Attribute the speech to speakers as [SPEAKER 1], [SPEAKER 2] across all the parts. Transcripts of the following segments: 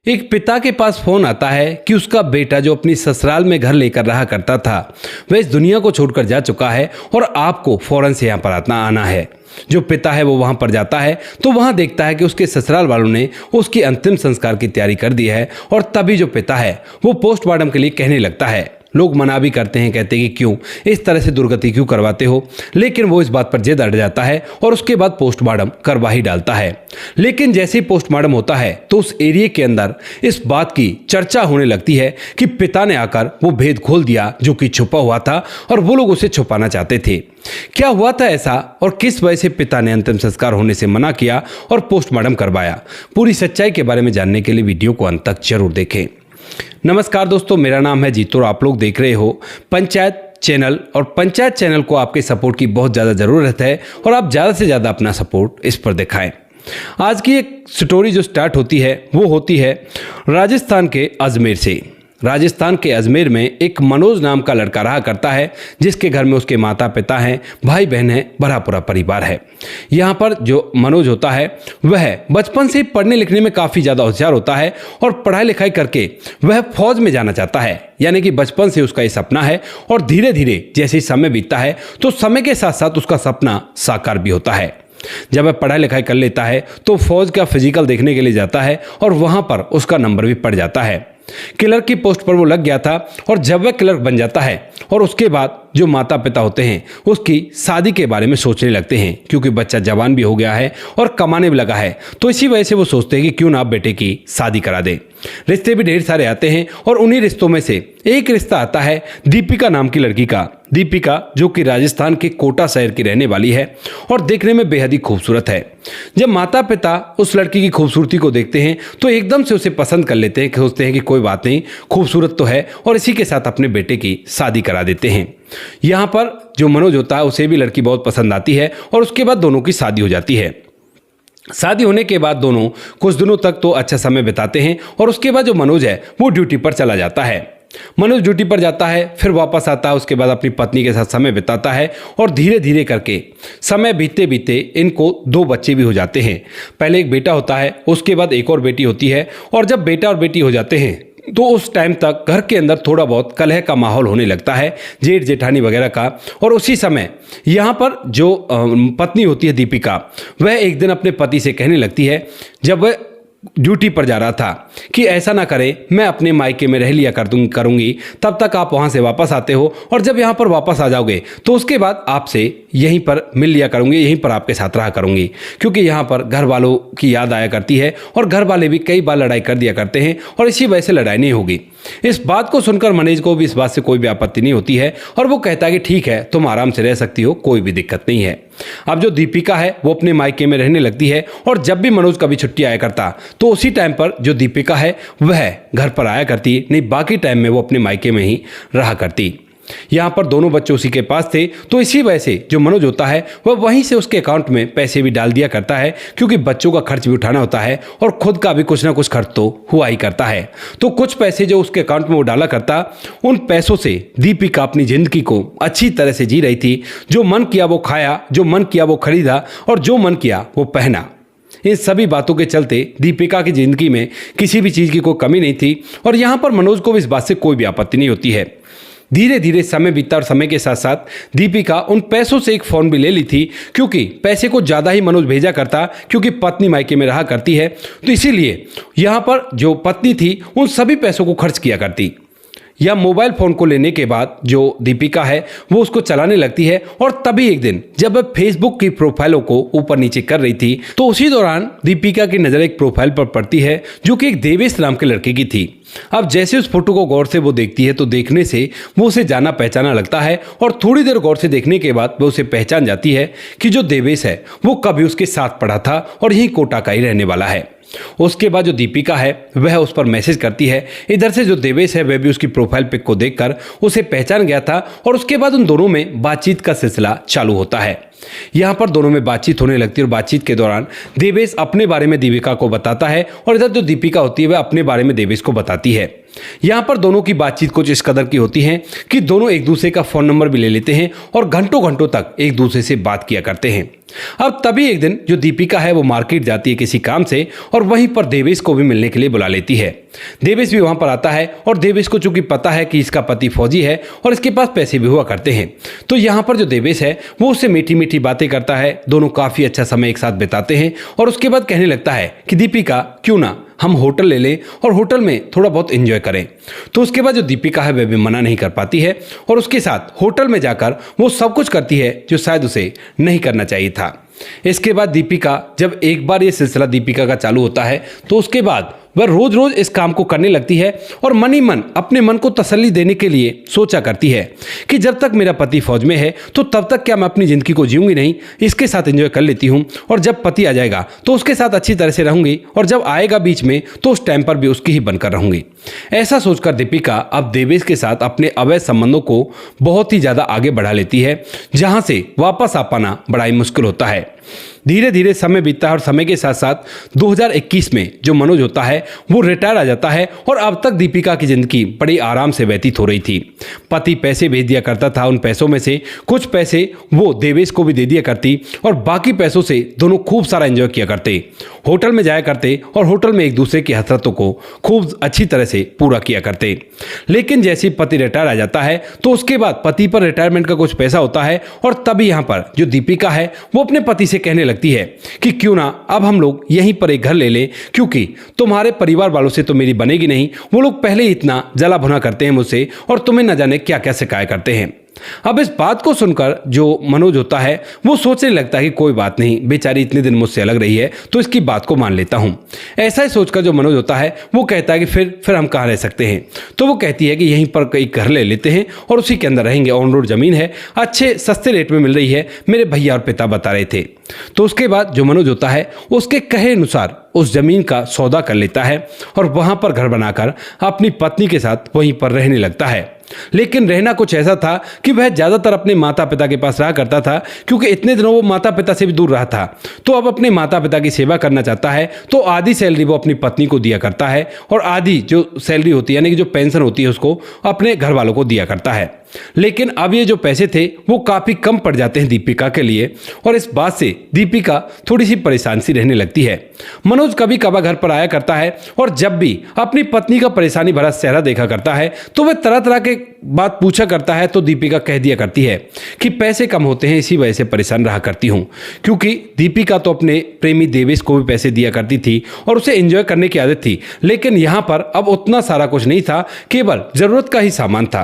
[SPEAKER 1] एक पिता के पास फोन आता है कि उसका बेटा जो अपनी ससुराल में घर लेकर रहा करता था वह इस दुनिया को छोड़कर जा चुका है और आपको फौरन से यहाँ पर आना है। जो पिता है वो वहां पर जाता है तो वहां देखता है कि उसके ससुराल वालों ने उसके अंतिम संस्कार की तैयारी कर दी है और तभी जो पिता है वो पोस्टमार्टम के लिए कहने लगता है। लोग मना भी करते हैं, कहते हैं कि क्यों इस तरह से दुर्गति क्यों करवाते हो, लेकिन वो इस बात पर जिद अड़ जाता है और उसके बाद पोस्टमार्टम करवा ही डालता है। लेकिन जैसे ही पोस्टमार्टम होता है तो उस एरिया के अंदर इस बात की चर्चा होने लगती है कि पिता ने आकर वो भेद खोल दिया जो कि छुपा हुआ था और वो लोग उसे छुपाना चाहते थे। क्या हुआ था ऐसा और किस वजह से पिता ने अंतिम संस्कार होने से मना किया और पोस्टमार्टम करवाया, पूरी सच्चाई के बारे में जानने के लिए वीडियो को अंत तक जरूर देखें। नमस्कार दोस्तों, मेरा नाम है जीतू और आप लोग देख रहे हो पंचायत चैनल। और पंचायत चैनल को आपके सपोर्ट की बहुत ज़्यादा ज़रूरत है और आप ज़्यादा से ज़्यादा अपना सपोर्ट इस पर दिखाएं। आज की एक स्टोरी जो स्टार्ट होती है वो होती है राजस्थान के अजमेर से। राजस्थान के अजमेर में एक मनोज नाम का लड़का रहा करता है जिसके घर में उसके माता पिता हैं, भाई बहन हैं, बड़ा पूरा परिवार है। यहाँ पर जो मनोज होता है वह बचपन से पढ़ने लिखने में काफ़ी ज़्यादा होशियार होता है और पढ़ाई लिखाई करके वह फौज में जाना चाहता है। यानी कि बचपन से उसका ये सपना है और धीरे धीरे जैसे ही समय बीतता है तो समय के साथ साथ उसका सपना साकार भी होता है। जब वह पढ़ाई लिखाई कर लेता है तो फौज का फिजिकल देखने के लिए जाता है और वहाँ पर उसका नंबर भी पड़ जाता है। क्लर्क की पोस्ट पर वो लग गया था और जब वह क्लर्क बन जाता है और उसके बाद जो माता पिता होते हैं उसकी शादी के बारे में सोचने लगते हैं, क्योंकि बच्चा जवान भी हो गया है और कमाने भी लगा है। तो इसी वजह से वो सोचते हैं कि क्यों ना आप बेटे की शादी करा दें। रिश्ते भी ढेर सारे आते हैं और उन्हीं रिश्तों में से एक रिश्ता आता है दीपिका नाम की लड़की का। दीपिका जो कि राजस्थान के कोटा शहर की रहने वाली है और देखने में बेहद ही खूबसूरत है। जब माता पिता उस लड़की की खूबसूरती को देखते हैं तो एकदम से उसे पसंद कर लेते हैं, सोचते हैं कि कोई बात नहीं, खूबसूरत तो है, और इसी के साथ अपने बेटे की शादी करा देते हैं। यहाँ पर जो मनोज होता है उसे भी लड़की बहुत पसंद आती है और उसके बाद दोनों की शादी हो जाती है। शादी होने के बाद दोनों कुछ दिनों तक तो अच्छा समय बिताते हैं और उसके बाद जो मनोज है वो ड्यूटी पर चला जाता है। मनोज ड्यूटी पर जाता है, फिर वापस आता है, उसके बाद अपनी पत्नी के साथ समय बिताता है और धीरे धीरे करके समय बीतते बीतते इनको 2 बच्चे भी हो जाते हैं। पहले एक बेटा होता है, उसके बाद एक और बेटी होती है और जब बेटा और बेटी हो जाते हैं तो उस टाइम तक घर के अंदर थोड़ा बहुत कलह का माहौल होने लगता है, जेठ जेठानी वगैरह का। और उसी समय यहाँ पर जो पत्नी होती है दीपिका, वह एक दिन अपने पति से कहने लगती है जब वह ड्यूटी पर जा रहा था कि ऐसा ना करें, मैं अपने मायके में रह लिया करूंगी, तब तक आप वहाँ से वापस आते हो और जब यहाँ पर वापस आ जाओगे तो उसके बाद आपसे यहीं पर मिल लिया करूंगी, यहीं पर आपके साथ रहा करूंगी, क्योंकि यहाँ पर घर वालों की याद आया करती है और घर वाले भी कई बार लड़ाई कर दिया करते हैं और इसी वजह से लड़ाई नहीं होगी। इस बात को सुनकर मनोज को भी इस बात से कोई भी आपत्ति नहीं होती है और वो कहता है कि ठीक है, तुम आराम से रह सकती हो, कोई भी दिक्कत नहीं है। अब जो दीपिका है वो अपने मायके में रहने लगती है और जब भी मनोज कभी छुट्टी आया करता तो उसी टाइम पर जो दीपिका है वह घर पर आया करती, नहीं बाकी टाइम में वो अपने मायके में ही रहा करती। यहाँ पर दोनों बच्चे उसी के पास थे तो इसी वजह से जो मनोज होता है वह वहीं से उसके अकाउंट में पैसे भी डाल दिया करता है, क्योंकि बच्चों का खर्च भी उठाना होता है और खुद का भी कुछ ना कुछ खर्च तो हुआ ही करता है। तो कुछ पैसे जो उसके अकाउंट में वो डाला करता, उन पैसों से दीपिका अपनी जिंदगी को अच्छी तरह से जी रही थी। जो मन किया वो खाया, जो मन किया वो खरीदा और जो मन किया वो पहना। इन सभी बातों के चलते दीपिका की जिंदगी में किसी भी चीज़ की कोई कमी नहीं थी और यहाँ पर मनोज को भी इस बात से कोई भी आपत्ति नहीं होती है। धीरे धीरे समय बीता और समय के साथ साथ दीपिका उन पैसों से एक फ़ोन भी ले ली थी, क्योंकि पैसे को ज़्यादा ही मनोज भेजा करता, क्योंकि पत्नी मायके में रहा करती है तो इसीलिए यहाँ पर जो पत्नी थी उन सभी पैसों को खर्च किया करती। या मोबाइल फ़ोन को लेने के बाद जो दीपिका है वो उसको चलाने लगती है और तभी एक दिन जब वह फेसबुक की प्रोफाइलों को ऊपर नीचे कर रही थी तो उसी दौरान दीपिका की नज़र एक प्रोफाइल पर पड़ती है जो कि एक देवेश नाम के लड़के की थी। अब जैसे उस फोटो को गौर से वो देखती है तो देखने से वो उसे जाना पहचाना लगता है और थोड़ी देर गौर से देखने के बाद वो उसे पहचान जाती है कि जो देवेश है वो कभी उसके साथ पढ़ा था और यही कोटा का ही रहने वाला है। उसके बाद जो दीपिका है वह उस पर मैसेज करती है। इधर से जो देवेश है वह भी उसकी प्रोफाइल पिक को देखकर उसे पहचान गया था और उसके बाद उन दोनों में बातचीत का सिलसिला चालू होता है। यहाँ पर दोनों में बातचीत होने लगती है और बातचीत के दौरान देवेश अपने बारे में दीपिका को बताता है और इधर जो दीपिका होती है वह अपने बारे में देवेश को बताती है। यहाँ पर दोनों की बातचीत कुछ इस कदर की होती है कि दोनों एक दूसरे का फ़ोन नंबर भी ले लेते हैं और घंटों घंटों तक एक दूसरे से बात किया करते हैं। अब तभी एक दिन जो दीपिका है वो मार्केट जाती है किसी काम से और वहीं पर देवेश को भी मिलने के लिए बुला लेती है। देवेश भी वहां पर आता है और देवेश को चूंकि पता है कि इसका पति फौजी है और इसके पास पैसे भी हुआ करते हैं, तो यहाँ पर जो देवेश है वो उससे मीठी मीठी बातें करता है। दोनों काफ़ी अच्छा समय एक साथ बिताते हैं और उसके बाद कहने लगता है कि दीपिका क्यों ना हम होटल ले लें और होटल में थोड़ा बहुत एंजॉय करें। तो उसके बाद जो दीपिका है वह भी मना नहीं कर पाती है और उसके साथ होटल में जाकर वो सब कुछ करती है जो शायद उसे नहीं करना चाहिए था। इसके बाद दीपिका, जब एक बार ये सिलसिला दीपिका का चालू होता है तो उसके बाद वह रोज रोज इस काम को करने लगती है और मन ही मन अपने मन को तसल्ली देने के लिए सोचा करती है कि जब तक मेरा पति फौज में है तो तब तक क्या मैं अपनी ज़िंदगी को जीऊंगी नहीं, इसके साथ एंजॉय कर लेती हूँ और जब पति आ जाएगा तो उसके साथ अच्छी तरह से रहूंगी और जब आएगा बीच में तो उस टाइम पर भी उसकी ही बनकर रहूंगी। ऐसा सोचकर दीपिका अब देवेश के साथ अपने अवैध संबंधों को बहुत ही ज़्यादा आगे बढ़ा लेती है, जहाँ से वापस आ पाना बड़ा ही मुश्किल होता है। धीरे धीरे समय बीतता है और समय के साथ साथ 2021 में जो मनोज होता है वो रिटायर आ जाता है और अब तक दीपिका की जिंदगी बड़ी आराम से व्यतीत हो रही थी। पति पैसे भेज दिया करता था, उन पैसों में से कुछ पैसे वो देवेश को भी दे दिया करती और बाकी पैसों से दोनों खूब सारा एंजॉय किया करते, होटल में जाया करते और होटल में एक दूसरे की हसरतों को खूब अच्छी तरह से पूरा किया करते। लेकिन जैसे ही पति रिटायर आ जाता है तो उसके बाद पति पर रिटायरमेंट का कुछ पैसा होता है और तभी यहाँ पर जो दीपिका है वो अपने पति से कहने लगती है कि क्यों ना अब हम लोग यहीं पर एक घर ले लें, क्योंकि तुम्हारे परिवार वालों से तो मेरी बनेगी नहीं, वो लोग पहले ही इतना जला भुना करते हैं मुझसे और तुम्हें न जाने क्या क्या शिकायत करते हैं। अब इस बात को सुनकर जो मनोज होता है वो सोचने लगता है कि कोई बात नहीं, बेचारी इतने दिन मुझसे अलग रही है तो इसकी बात को मान लेता हूँ। ऐसा ही सोचकर जो मनोज होता है वो कहता है कि फिर हम कहाँ रह सकते हैं। तो वो कहती है कि यहीं पर एक घर ले लेते हैं और उसी के अंदर रहेंगे, ऑन रोड ज़मीन है, अच्छे सस्ते रेट में मिल रही है, मेरे भैया और पिता बता रहे थे। तो उसके बाद जो मनोज होता है उसके कहे अनुसार उस जमीन का सौदा कर लेता है और वहां पर घर बनाकर अपनी पत्नी के साथ वहीं पर रहने लगता है। लेकिन रहना कुछ ऐसा था कि वह ज़्यादातर अपने माता पिता के पास रहा करता था, क्योंकि इतने दिनों वो माता पिता से भी दूर रहा था। तो अब अपने माता पिता की सेवा करना चाहता है तो आधी सैलरी वो अपनी पत्नी को दिया करता है और आधी जो सैलरी होती है यानी कि जो पेंशन होती है उसको अपने घर वालों को दिया करता है। लेकिन अब ये जो पैसे थे वो काफ़ी कम पड़ जाते हैं दीपिका के लिए और इस बात से दीपिका थोड़ी सी परेशान सी रहने लगती है। मनोज कभी कभार घर पर आया करता है और जब भी अपनी पत्नी का परेशानी भरा चेहरा देखा करता है तो वह तरह तरह के बात पूछा करता है। तो दीपिका कह दिया करती है कि पैसे कम होते हैं इसी वजह से परेशान रहा करती हूँ, क्योंकि दीपिका तो अपने प्रेमी देवेश को भी पैसे दिया करती थी और उसे एंजॉय करने की आदत थी, लेकिन यहाँ पर अब उतना सारा कुछ नहीं था, केवल ज़रूरत का ही सामान था।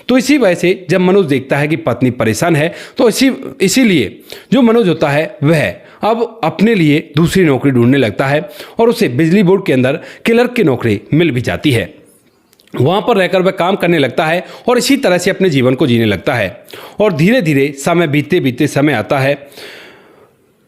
[SPEAKER 1] तो इसी वजह से जब मनोज देखता है कि पत्नी परेशान है तो इसीलिए जो मनोज होता है वह अब अपने लिए दूसरी नौकरी ढूंढने लगता है और उसे बिजली बोर्ड के अंदर क्लर्क की नौकरी मिल भी जाती है। वहाँ पर रहकर वह काम करने लगता है और इसी तरह से अपने जीवन को जीने लगता है। और धीरे धीरे समय बीतते बीतते समय आता है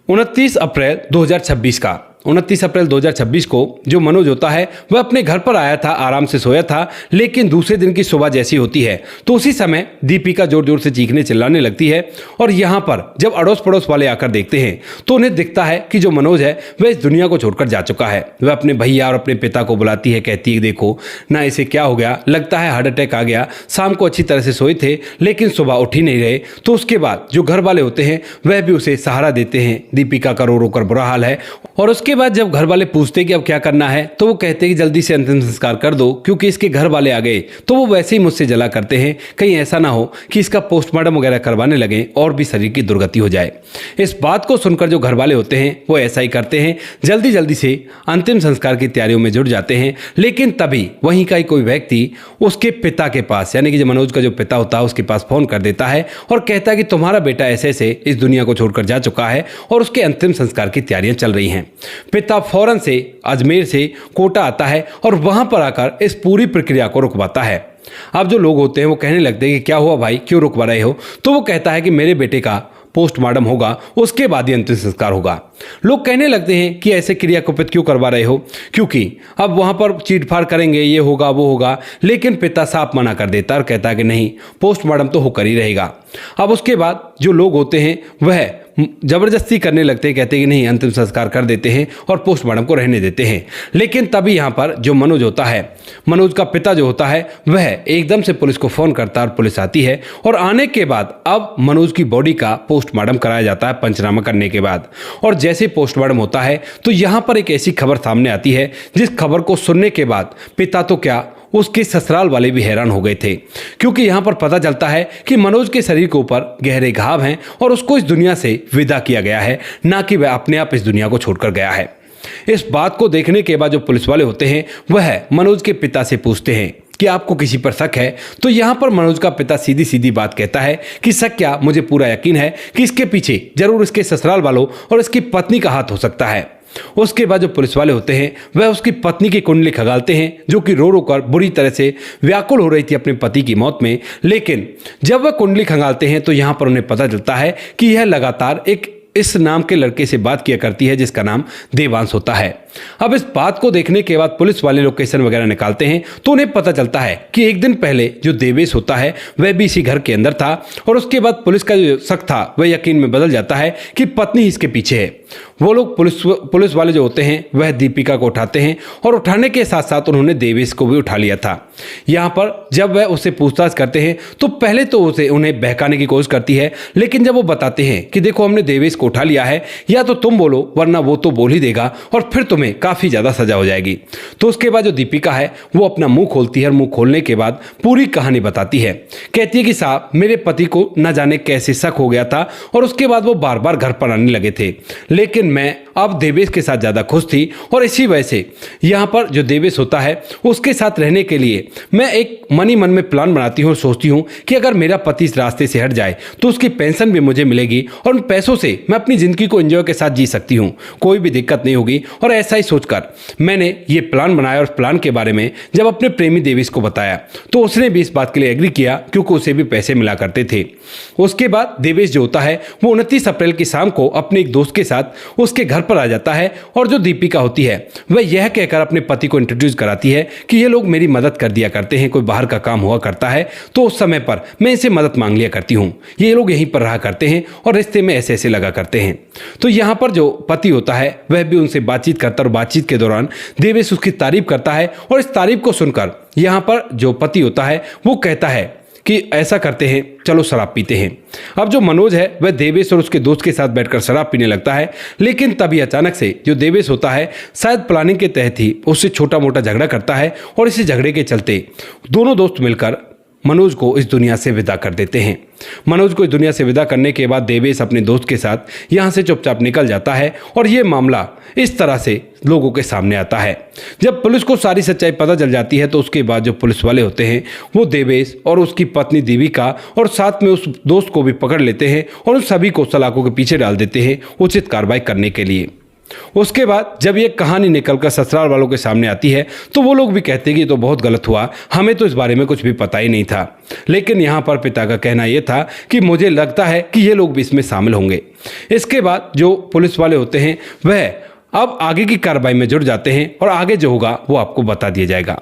[SPEAKER 1] 29 अप्रैल 2026 का। 29 अप्रैल 2026 को जो मनोज होता है वह अपने घर पर आया था, आराम से सोया था, लेकिन दूसरे दिन की सुबह जैसी होती है तो उसी समय दीपिका जोर जोर से चीखने चिल्लाने लगती है। और यहाँ पर जब अड़ोस पड़ोस वाले आकर देखते हैं तो उन्हें दिखता है कि जो मनोज है वह इस दुनिया को छोड़कर जा चुका है। वह अपने भैया और अपने पिता को बुलाती है, कहती है देखो ना इसे क्या हो गया, लगता है हार्ट अटैक आ गया, शाम को अच्छी तरह से सोए थे लेकिन सुबह उठ ही नहीं रहे। तो उसके बाद जो घर वाले होते हैं वह भी उसे सहारा देते हैं। दीपिका का रो रो कर बुरा हाल है और उसके बाद जब घर वाले पूछते कि अब क्या करना है तो वो कहते हैं कि जल्दी से अंतिम संस्कार कर दो, क्योंकि इसके घर वाले आ गए तो वो वैसे ही मुझसे जला करते हैं, कहीं ऐसा ना हो कि इसका पोस्टमार्टम वगैरह करवाने लगे और भी शरीर की दुर्गति हो जाए। इस बात को सुनकर जो घर वाले होते हैं वो ऐसा ही करते हैं, जल्दी जल्दी से अंतिम संस्कार की तैयारियों में जुट जाते हैं। लेकिन तभी वहीं का ही कोई व्यक्ति उसके पिता के पास यानी कि जो मनोज का जो पिता होता है उसके पास फोन कर देता है और कहता है कि तुम्हारा बेटा ऐसे ऐसे इस दुनिया को छोड़कर जा चुका है और उसके अंतिम संस्कार की तैयारियां चल रही हैं। पिता फौरन से अजमेर से कोटा आता है और वहां पर आकर इस पूरी प्रक्रिया को रुकवाता है। अब जो लोग होते हैं वो कहने लगते हैं कि क्या हुआ भाई, क्यों रुकवा रहे हो? तो वो कहता है कि मेरे बेटे का पोस्टमार्टम होगा, उसके बाद ही अंतिम संस्कार होगा। लोग कहने लगते हैं कि ऐसे क्रिया कुपित क्यों करवा रहे हो, क्योंकि अब वहां पर चीटफाड़ करेंगे, ये होगा वो होगा। लेकिन पिता साफ मना कर देता और कहता है कि नहीं, पोस्टमार्टम तो होकर ही रहेगा। अब उसके बाद जो लोग होते हैं वह जबरदस्ती करने लगते हैं, कहते हैं कि नहीं अंतिम संस्कार कर देते हैं और पोस्टमार्टम को रहने देते हैं। लेकिन तभी यहाँ पर जो मनोज होता है, मनोज का पिता जो होता है, वह एकदम से पुलिस को फोन करता है और पुलिस आती है। और आने के बाद अब मनोज की बॉडी का पोस्टमार्टम कराया जाता है पंचनामा करने के बाद। और जैसे पोस्टमार्टम होता है तो यहाँ पर एक ऐसी खबर सामने आती है जिस खबर को सुनने के बाद पिता तो क्या, उसके ससुराल वाले भी हैरान हो गए थे, क्योंकि यहाँ पर पता चलता है कि मनोज के शरीर के ऊपर गहरे घाव हैं और उसको इस दुनिया से विदा किया गया है, ना कि वह अपने आप इस दुनिया को छोड़कर गया है। इस बात को देखने के बाद जो पुलिस वाले होते हैं वह मनोज के पिता से पूछते हैं कि आपको किसी पर शक है। तो यहाँ पर मनोज का पिता सीधी सीधी बात कहता है कि शक क्या, मुझे पूरा यकीन है कि इसके पीछे जरूर इसके ससुराल वालों और इसकी पत्नी का हाथ हो सकता है। उसके बाद जो पुलिस वाले होते हैं वह उसकी पत्नी की कुंडली खंगालते हैं, जो कि रो रो कर बुरी तरह से व्याकुल हो रही थी अपने पति की मौत में। लेकिन जब वह कुंडली खंगालते हैं तो यहाँ पर उन्हें पता चलता है कि यह लगातार एक इस नाम के लड़के से बात किया करती है जिसका नाम देवांश होता है। अब इस बात को देखने के बाद पुलिस वाले लोकेशन वगैरह निकालते हैं तो उन्हें पता चलता है कि एक दिन पहले जो देवेश होता है वह भी इसी घर के अंदर था। और उसके बाद पुलिस का जो शक था वह यकीन में बदल जाता है कि पत्नी इसके पीछे है। वो लोग पुलिस वाले जो होते हैं वह दीपिका को उठाते हैं और उठाने के साथ साथ उन्होंने देवेश को भी उठा लिया था। यहाँ पर जब वह उससे पूछताछ करते हैं तो पहले तो उन्हें बहकाने की कोशिश करती है, लेकिन जब वो बताते हैं कि देखो हमने देवेश को उठा लिया है, या तो तुम बोलो वरना वो तो बोल ही देगा और फिर तुम्हें काफी ज्यादा सजा हो जाएगी। तो उसके बाद जो दीपिका है वो अपना मुंह खोलती है और मुंह खोलने के बाद पूरी कहानी बताती है। कहती है कि साहब मेरे पति को न जाने कैसे शक हो गया था और उसके बाद वो बार बार घर पर आने लगे थे, लेकिन मैं अब देवेश के साथ ज्यादा खुश थी और इसी वजह से यहाँ पर जो देवेश होता है उसके साथ रहने के लिए मैं एक मन में प्लान बनाती हूँ और सोचती हूँ कि अगर मेरा पति इस रास्ते से हट जाए तो उसकी पेंशन भी मुझे मिलेगी और उन पैसों से मैं अपनी जिंदगी को एंजॉय के साथ जी सकती हूँ, कोई भी दिक्कत नहीं होगी। और ऐसा ही सोचकर मैंने ये प्लान बनाया और प्लान के बारे में जब अपने प्रेमी देवेश को बताया तो उसने भी इस बात के लिए एग्री किया, क्योंकि उसे भी पैसे मिला करते थे। उसके बाद देवेश जो होता है वो 29 अप्रैल की शाम को अपने एक दोस्त के साथ उसके घर पर आ जाता है और जो दीपिका होती है वह यह कहकर अपने पति को इंट्रोड्यूस कराती है कि ये लोग मेरी मदद कर दिया करते हैं, कोई बाहर का काम हुआ करता है तो उस समय पर मैं इसे मदद मांग लिया करती हूँ, ये लोग यहीं पर रहा करते हैं और रिश्ते में ऐसे ऐसे लगा करते हैं। तो यहाँ पर जो पति होता है वह भी उनसे बातचीत करता है और बातचीत के दौरान देवेश उसकी तारीफ करता है और इस तारीफ को सुनकर यहाँ पर जो पति होता है वो कहता है कि ऐसा करते हैं, चलो शराब पीते हैं। अब जो मनोज है वह देवेश और उसके दोस्त के साथ बैठकर शराब पीने लगता है, लेकिन तभी अचानक से जो देवेश होता है शायद प्लानिंग के तहत ही उससे छोटा मोटा झगड़ा करता है और इसी झगड़े के चलते दोनों दोस्त मिलकर मनोज को इस दुनिया से विदा कर देते हैं। मनोज को इस दुनिया से विदा करने के बाद देवेश अपने दोस्त के साथ यहाँ से चुपचाप निकल जाता है और ये मामला इस तरह से लोगों के सामने आता है। जब पुलिस को सारी सच्चाई पता चल जाती है तो उसके बाद जो पुलिस वाले होते हैं वो देवेश और उसकी पत्नी दीपिका और साथ में उस दोस्त को भी पकड़ लेते हैं और उन सभी को सलाखों के पीछे डाल देते हैं उचित कार्रवाई करने के लिए। उसके बाद जब ये कहानी निकलकर ससुराल वालों के सामने आती है तो वो लोग भी कहते हैं कि ये तो बहुत गलत हुआ, हमें तो इस बारे में कुछ भी पता ही नहीं था। लेकिन यहाँ पर पिता का कहना यह था कि मुझे लगता है कि ये लोग भी इसमें शामिल होंगे। इसके बाद जो पुलिस वाले होते हैं वह अब आगे की कार्रवाई में जुड़ जाते हैं और आगे जो होगा वो आपको बता दिया जाएगा।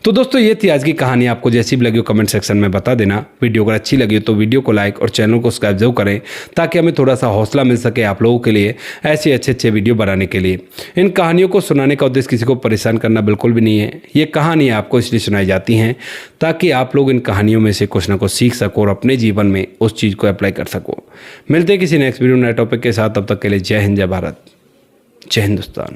[SPEAKER 1] तो दोस्तों ये थी आज की कहानी। आपको जैसी भी लगी हो कमेंट सेक्शन में बता देना। वीडियो अगर अच्छी लगी हो तो वीडियो को लाइक और चैनल को सब्सक्राइब जरूर करें, ताकि हमें थोड़ा सा हौसला मिल सके आप लोगों के लिए ऐसे अच्छे वीडियो बनाने के लिए। इन कहानियों को सुनाने का उद्देश्य किसी को परेशान करना बिल्कुल भी नहीं है। ये कहानी आपको इसलिए सुनाई जाती हैं ताकि आप लोग इन कहानियों में से कुछ ना कुछ सीख सको और अपने जीवन में उस चीज़ को अप्लाई कर सको। मिलते हैं किसी नेक्स्ट वीडियो नए टॉपिक के साथ, तब तक के लिए जय हिंद, जय भारत, जय हिंदुस्तान।